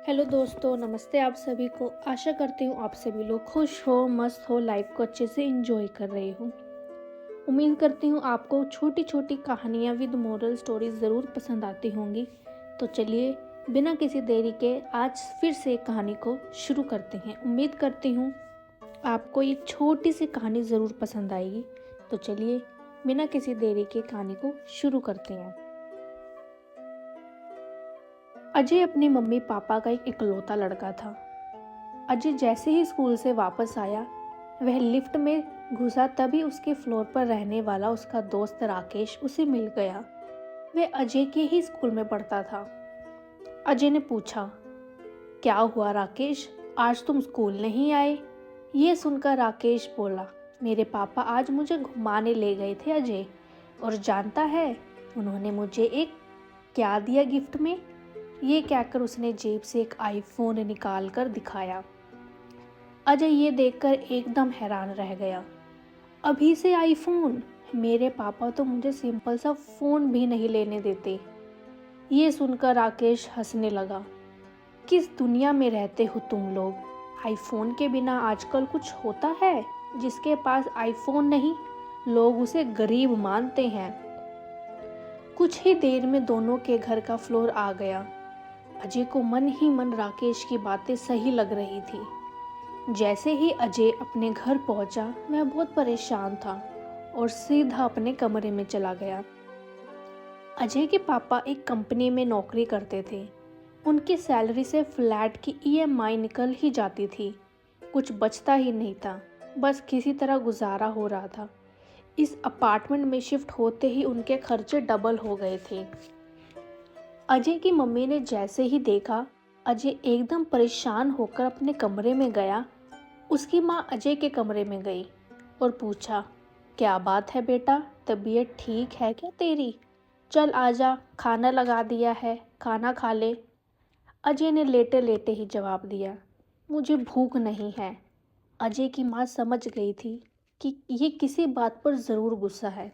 Hello दोस्तों, नमस्ते आप सभी को। आशा करती हूँ आप सभी लोग खुश हो, मस्त हो, लाइफ को अच्छे से एंजॉय कर रहे हो। उम्मीद करती हूँ आपको छोटी छोटी कहानियाँ विद मोरल स्टोरीज ज़रूर पसंद आती होंगी। तो चलिए, बिना किसी देरी के आज फिर से एक कहानी को शुरू करते हैं। उम्मीद करती हूँ आपको एक छोटी सी कहानी ज़रूर पसंद आएगी। तो चलिए, बिना किसी देरी के कहानी को शुरू करते हैं। अजय अपनी मम्मी पापा का एक इकलौता लड़का था। अजय जैसे ही स्कूल से वापस आया, वह लिफ्ट में घुसा तभी उसके फ्लोर पर रहने वाला उसका दोस्त राकेश उसे मिल गया। वह अजय के ही स्कूल में पढ़ता था। अजय ने पूछा, क्या हुआ राकेश, आज तुम स्कूल नहीं आए? ये सुनकर राकेश बोला, मेरे पापा आज मुझे घुमाने ले गए थे अजय, और जानता है उन्होंने मुझे एक क्या दिया गिफ्ट में? ये कहकर उसने जेब से एक आईफोन निकाल कर दिखाया। अजय ये देखकर एकदम हैरान रह गया। अभी से आईफोन? मेरे पापा तो मुझे सिंपल सा फोन भी नहीं लेने देते। ये सुनकर राकेश हंसने लगा। किस दुनिया में रहते हो तुम लोग? आईफोन के बिना आजकल कुछ होता है? जिसके पास आईफोन नहीं, लोग उसे गरीब मानते हैं। कुछ ही देर में दोनों के घर का फ्लोर आ गया। अजय को मन ही मन राकेश की बातें सही लग रही थी। जैसे ही अजय अपने घर पहुंचा, वह बहुत परेशान था और सीधा अपने कमरे में चला गया। अजय के पापा एक कंपनी में नौकरी करते थे। उनकी सैलरी से फ्लैट की ईएमआई निकल ही जाती थी। कुछ बचता ही नहीं था, बस किसी तरह गुजारा हो रहा था। इस अपार्टमेंट में शिफ्ट होते ही उनके खर्चे डबल हो गए थे। अजय की मम्मी ने जैसे ही देखा, अजय एकदम परेशान होकर अपने कमरे में गया। उसकी माँ अजय के कमरे में गई और पूछा, क्या बात है बेटा, तबीयत ठीक है क्या तेरी? चल आजा, खाना लगा दिया है, खाना खा ले। अजय ने लेटे लेटे ही जवाब दिया, मुझे भूख नहीं है। अजय की माँ समझ गई थी कि ये किसी बात पर ज़रूर गुस्सा है।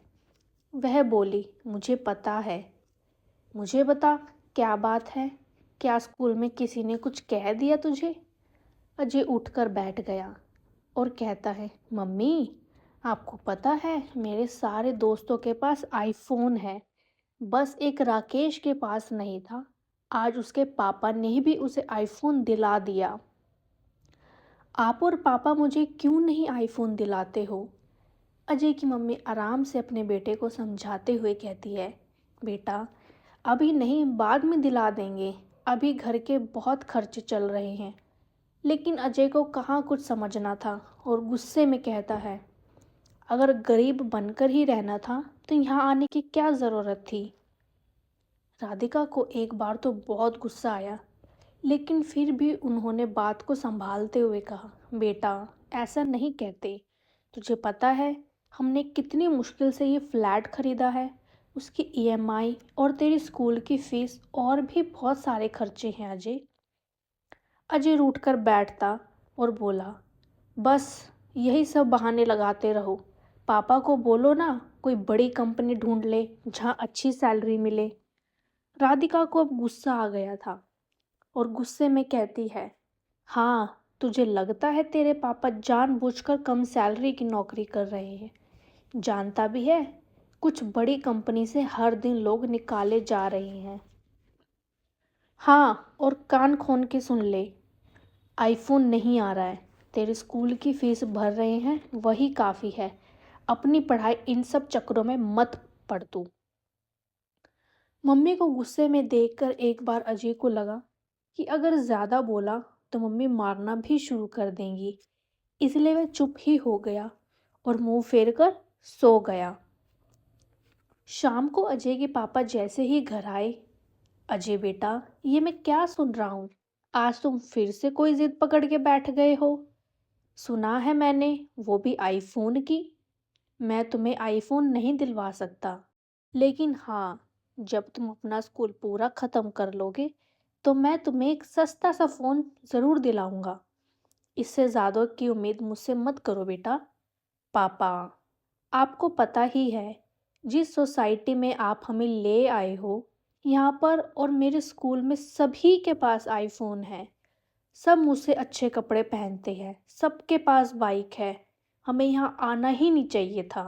वह बोली, मुझे पता है। मुझे बता, क्या बात है? क्या स्कूल में किसी ने कुछ कह दिया तुझे? अजय उठकर बैठ गया और कहता है, मम्मी आपको पता है मेरे सारे दोस्तों के पास आईफोन है, बस एक राकेश के पास नहीं था। आज उसके पापा ने भी उसे आईफोन दिला दिया। आप और पापा मुझे क्यों नहीं आईफोन दिलाते हो? अजय की मम्मी आराम से अपने बेटे को समझाते हुए कहती है, बेटा अभी नहीं, बाद में दिला देंगे, अभी घर के बहुत खर्चे चल रहे हैं। लेकिन अजय को कहाँ कुछ समझना था और गुस्से में कहता है, अगर गरीब बनकर ही रहना था तो यहाँ आने की क्या ज़रूरत थी? राधिका को एक बार तो बहुत गुस्सा आया, लेकिन फिर भी उन्होंने बात को संभालते हुए कहा, बेटा ऐसा नहीं कहते। तुझे पता है हमने कितनी मुश्किल से ये फ्लैट खरीदा है, उसकी ईएमआई और तेरी स्कूल की फीस और भी बहुत सारे खर्चे हैं अजय। अजय रूठ कर बैठता और बोला, बस यही सब बहाने लगाते रहो। पापा को बोलो ना, कोई बड़ी कंपनी ढूंढ ले जहाँ अच्छी सैलरी मिले। राधिका को अब गुस्सा आ गया था और गुस्से में कहती है, हाँ तुझे लगता है तेरे पापा जानबूझकर कम सैलरी की नौकरी कर रहे हैं? जानता भी है कुछ बड़ी कंपनी से हर दिन लोग निकाले जा रहे हैं। हाँ, और कान खोल के सुन ले, आईफोन नहीं आ रहा है, तेरे स्कूल की फीस भर रहे हैं वही काफ़ी है। अपनी पढ़ाई इन सब चक्करों में मत पड़ तू। मम्मी को गुस्से में देखकर एक बार अजय को लगा कि अगर ज़्यादा बोला तो मम्मी मारना भी शुरू कर देंगी, इसलिए वह चुप ही हो गया और मुंह फेर कर सो गया। शाम को अजय के पापा जैसे ही घर आए, अजय बेटा ये मैं क्या सुन रहा हूँ? आज तुम फिर से कोई जिद पकड़ के बैठ गए हो। सुना है मैंने, वो भी आईफोन की। मैं तुम्हें आईफोन नहीं दिलवा सकता, लेकिन हाँ, जब तुम अपना स्कूल पूरा ख़त्म कर लोगे तो मैं तुम्हें एक सस्ता सा फ़ोन ज़रूर दिलाऊंगा। इससे ज़्यादा की उम्मीद मुझसे मत करो बेटा। पापा, आपको पता ही है जिस सोसाइटी में आप हमें ले आए हो, यहाँ पर और मेरे स्कूल में सभी के पास आईफ़ोन है। सब मुझसे अच्छे कपड़े पहनते हैं, सबके पास बाइक है। हमें यहाँ आना ही नहीं चाहिए था।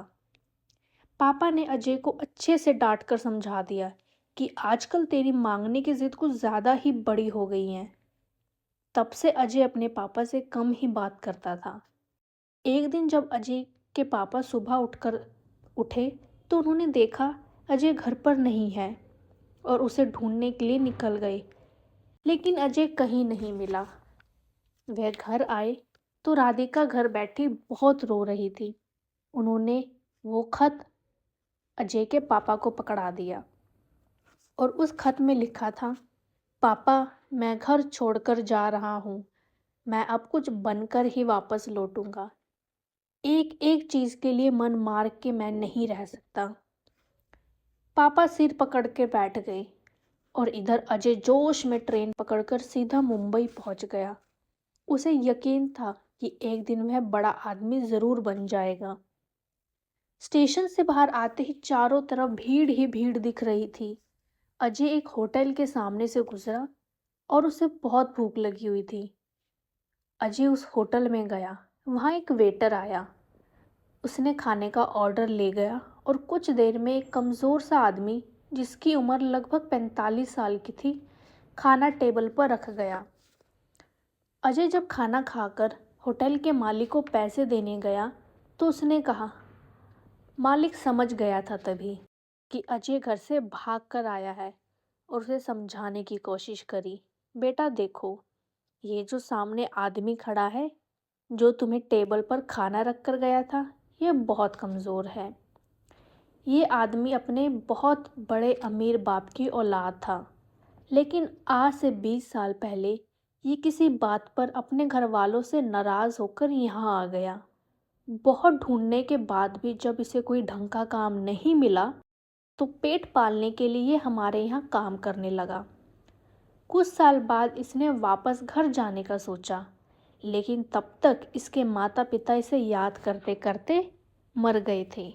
पापा ने अजय को अच्छे से डाँट कर समझा दिया कि आजकल तेरी माँगने की ज़िद कुछ ज़्यादा ही बड़ी हो गई है। तब से अजय अपने पापा से कम ही बात करता था। एक दिन जब अजय के पापा सुबह उठे तो उन्होंने देखा अजय घर पर नहीं है और उसे ढूंढने के लिए निकल गए, लेकिन अजय कहीं नहीं मिला। वह घर आए तो राधिका घर बैठी बहुत रो रही थी। उन्होंने वो खत अजय के पापा को पकड़ा दिया और उस खत में लिखा था, पापा, मैं घर छोड़कर जा रहा हूँ। मैं अब कुछ बनकर ही वापस लौटूंगा। एक एक चीज के लिए मन मार के मैं नहीं रह सकता। पापा सिर पकड़ के बैठ गए और इधर अजय जोश में ट्रेन पकड़कर सीधा मुंबई पहुंच गया। उसे यकीन था कि एक दिन वह बड़ा आदमी जरूर बन जाएगा। स्टेशन से बाहर आते ही चारों तरफ भीड़ ही भीड़ दिख रही थी। अजय एक होटल के सामने से गुजरा और उसे बहुत भूख लगी हुई थी। अजय उस होटल में गया। वहाँ एक वेटर आया। उसने खाने का ऑर्डर ले गया और कुछ देर में एक कमज़ोर सा आदमी जिसकी उम्र लगभग 45 साल की थी, खाना टेबल पर रख गया। अजय जब खाना खाकर होटल के मालिक को पैसे देने गया तो उसने कहा, मालिक समझ गया था तभी कि अजय घर से भाग कर आया है और उसे समझाने की कोशिश करी। बेटा देखो, ये जो सामने आदमी खड़ा है, जो तुम्हें टेबल पर खाना रख कर गया था, ये बहुत कमज़ोर है। ये आदमी अपने बहुत बड़े अमीर बाप की औलाद था, लेकिन आज से 20 साल पहले ये किसी बात पर अपने घर वालों से नाराज़ होकर यहाँ आ गया। बहुत ढूंढने के बाद भी जब इसे कोई ढंग का काम नहीं मिला तो पेट पालने के लिए हमारे यहाँ काम करने लगा। कुछ साल बाद इसने वापस घर जाने का सोचा, लेकिन तब तक इसके माता पिता इसे याद करते करते मर गए थे।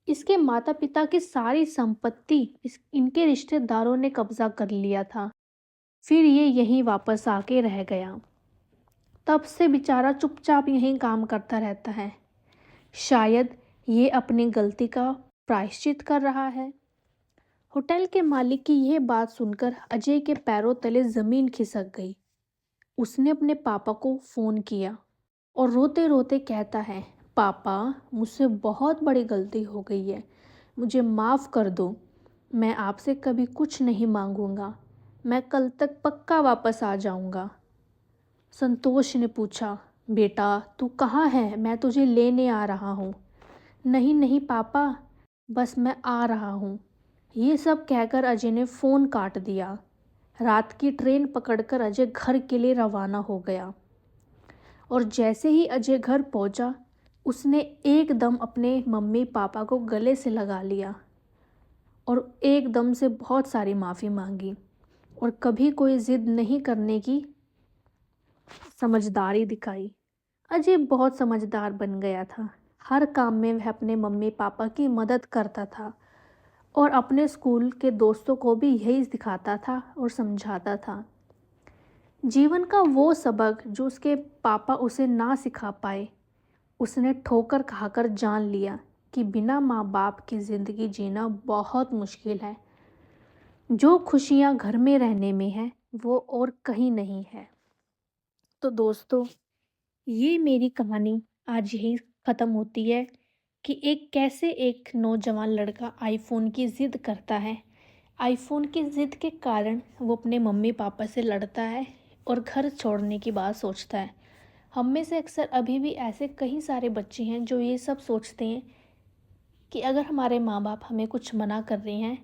इसके माता पिता की सारी संपत्ति इनके रिश्तेदारों ने कब्जा कर लिया था। फिर ये यहीं वापस आके रह गया। तब से बेचारा चुपचाप यहीं काम करता रहता है। शायद ये अपनी गलती का प्रायश्चित कर रहा है। होटल के मालिक की यह बात सुनकर अजय के पैरों तले जमीन खिसक गई। उसने अपने पापा को फोन किया और रोते रोते कहता है, पापा, मुझसे बहुत बड़ी गलती हो गई है, मुझे माफ़ कर दो। मैं आपसे कभी कुछ नहीं मांगूंगा। मैं कल तक पक्का वापस आ जाऊंगा। संतोष ने पूछा, बेटा तू कहाँ है? मैं तुझे लेने आ रहा हूँ। नहीं नहीं पापा, बस मैं आ रहा हूँ। ये सब कहकर अजय ने फ़ोन काट दिया। रात की ट्रेन पकड़कर अजय घर के लिए रवाना हो गया और जैसे ही अजय घर पहुंचा, उसने एकदम अपने मम्मी पापा को गले से लगा लिया और एकदम से बहुत सारी माफ़ी मांगी और कभी कोई ज़िद नहीं करने की समझदारी दिखाई। अजय बहुत समझदार बन गया था। हर काम में वह अपने मम्मी पापा की मदद करता था और अपने स्कूल के दोस्तों को भी यही सिखाता था और समझाता था। जीवन का वो सबक जो उसके पापा उसे ना सिखा पाए, उसने ठोकर खाकर जान लिया कि बिना माँ बाप की ज़िंदगी जीना बहुत मुश्किल है। जो खुशियाँ घर में रहने में है वो और कहीं नहीं है। तो दोस्तों, ये मेरी कहानी आज यही ख़त्म होती है कि कैसे एक नौजवान लड़का आईफ़ोन की ज़िद करता है। आईफ़ोन की ज़िद के कारण वो अपने मम्मी पापा से लड़ता है और घर छोड़ने की बात सोचता है। हम में से अक्सर अभी भी ऐसे कई सारे बच्चे हैं जो ये सब सोचते हैं कि अगर हमारे माँ बाप हमें कुछ मना कर रहे हैं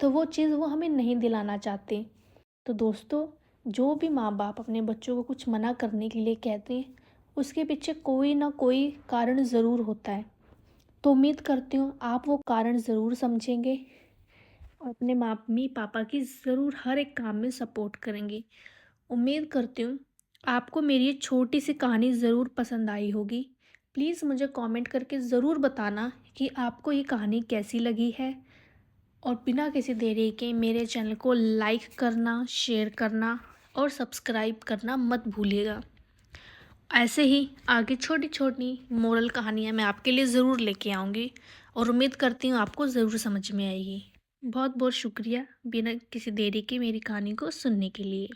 तो वो चीज़ वो हमें नहीं दिलाना चाहते। तो दोस्तों, जो भी माँ बाप अपने बच्चों को कुछ मना करने के लिए कहते हैं, उसके पीछे कोई ना कोई कारण ज़रूर होता है। तो उम्मीद करती हूँ आप वो कारण ज़रूर समझेंगे और अपने मम्मी पापा की ज़रूर हर एक काम में सपोर्ट करेंगे। उम्मीद करती हूँ आपको मेरी ये छोटी सी कहानी ज़रूर पसंद आई होगी। प्लीज़ मुझे कमेंट करके ज़रूर बताना कि आपको ये कहानी कैसी लगी है और बिना किसी देरी के मेरे चैनल को लाइक करना, शेयर करना और सब्सक्राइब करना मत भूलिएगा। ऐसे ही आगे छोटी छोटी मोरल कहानियाँ मैं आपके लिए ज़रूर लेके आऊँगी और उम्मीद करती हूँ आपको ज़रूर समझ में आएगी। बहुत बहुत शुक्रिया बिना किसी देरी के मेरी कहानी को सुनने के लिए।